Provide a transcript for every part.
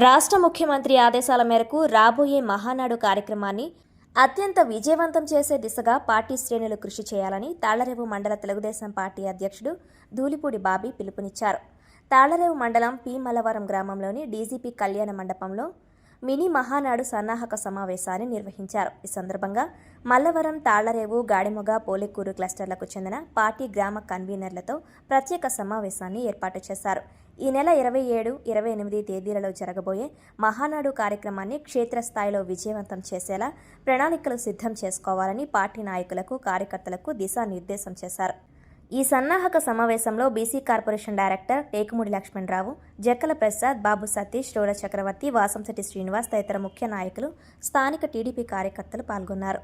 రాష్ట్ర ముఖ్యమంత్రి ఆదేశాల మేరకు రాబోయే మహానాడు కార్యక్రమాన్ని అత్యంత విజయవంతం చేసే దిశగా పార్టీ శ్రేణులు కృషి చేయాలని తాళ్లరేవు మండల తెలుగుదేశం పార్టీ అధ్యక్షుడు ధూళిపూడి బాబీ పిలుపునిచ్చారు. తాళ్లరేవు మండలం పి మల్లవరం గ్రామంలోని డీజీపీ కళ్యాణ మండపంలో మినీ మహానాడు సన్నాహక సమావేశాన్ని నిర్వహించారు. ఈ సందర్భంగా మల్లవరం, తాళ్లరేవు, గాడిమొగ, పోలేకూరు క్లస్టర్లకు చెందిన పార్టీ గ్రామ కన్వీనర్లతో ప్రత్యేక సమావేశాన్ని ఏర్పాటు చేశారు. ఈ నెల 27, 28 తేదీలలో జరగబోయే మహానాడు కార్యక్రమాన్ని క్షేత్రస్థాయిలో విజయవంతం చేసేలా ప్రణాళికలు సిద్ధం చేసుకోవాలని పార్టీ నాయకులకు, కార్యకర్తలకు దిశానిర్దేశం చేశారు. ఈ సన్నాహక సమావేశంలో BC corporation director Tekumudi Lakshmanarao, Jakkala Prasad, Babu Satish, Roda Chakravarthi, Vasamsetti Srinivas తదితర ముఖ్య నాయకులు, స్థానిక టీడీపీ కార్యకర్తలు పాల్గొన్నారు.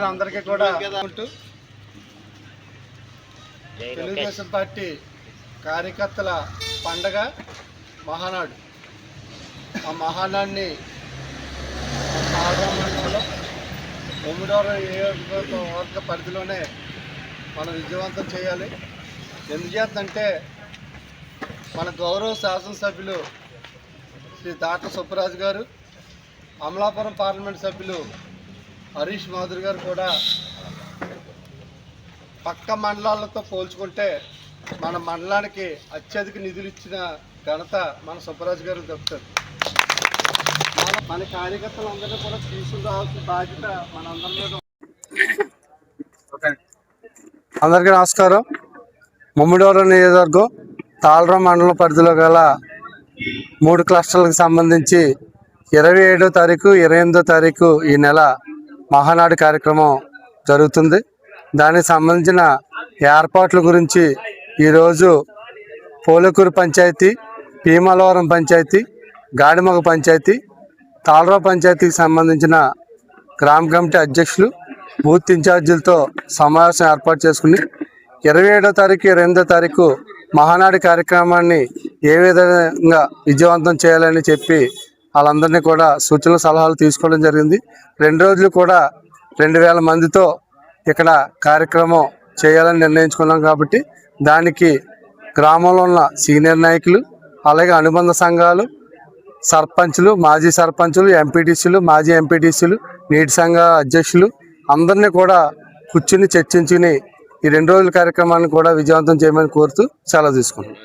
అందరికీ కూడా తెలుగుదేశం పార్టీ కార్యకర్తల పండగ మహానాడు. ఆ మహానాడిని 9వ నియోజకవర్గ పరిధిలోనే మనం విజయవంతం చేయాలి. ఎందుచేతంటే మన గౌరవ శాసనసభ్యులు శ్రీ దాట్ల సుబ్బరాజు గారు, అమలాపురం పార్లమెంట్ సభ్యులు హరీష్ మాధురి గారు కూడా పక్క మండలాలతో పోల్చుకుంటే మన మండలానికి అత్యధిక నిధులు ఇచ్చిన ఘనత మన సుబ్బరాజు గారు చెప్తారు. మన కార్యకర్తలందరినీ కూడా తీసుకురావాల్సిన బాధ్యత మనందరి. అందరికీ నమస్కారం. ముమ్మిడివరం నియోజకవర్గం తాళ్లరేవు మండలం పరిధిలో గల 3 క్లస్టర్లకు సంబంధించి 27వ తారీఖు, 28వ తారీఖు ఈ నెల మహానాడు కార్యక్రమం జరుగుతుంది. దానికి సంబంధించిన ఏర్పాట్ల గురించి ఈరోజు పోలేకూరు పంచాయతీ, పీమలవరం పంచాయతీ, గాడిమొగ పంచాయతీ, తాళ్లరేవు పంచాయతీకి సంబంధించిన గ్రామ కమిటీ అధ్యక్షులు, బూత్ ఇన్ఛార్జీలతో సమావేశం ఏర్పాటు చేసుకుని 27వ తారీఖు, 28వ తారీఖు మహానాడు కార్యక్రమాన్ని ఏ విధంగా విజయవంతం చేయాలని చెప్పి వాళ్ళందరినీ కూడా సూచనలు, సలహాలు తీసుకోవడం జరిగింది. 2 రోజులు కూడా 2000 మందితో ఇక్కడ కార్యక్రమం చేయాలని నిర్ణయించుకున్నాం. కాబట్టి దానికి గ్రామంలో ఉన్న సీనియర్ నాయకులు, అలాగే అనుబంధ సంఘాలు, సర్పంచులు, మాజీ సర్పంచులు, ఎంపీటీసీలు, మాజీ ఎంపీటీసీలు, నీటి సంఘ అధ్యక్షులు అందరినీ కూడా కూర్చుని చర్చించుకుని ఈ 2 రోజుల కార్యక్రమాన్ని కూడా విజయవంతం చేయమని కోరుతూ సెలవు తీసుకుంటాం.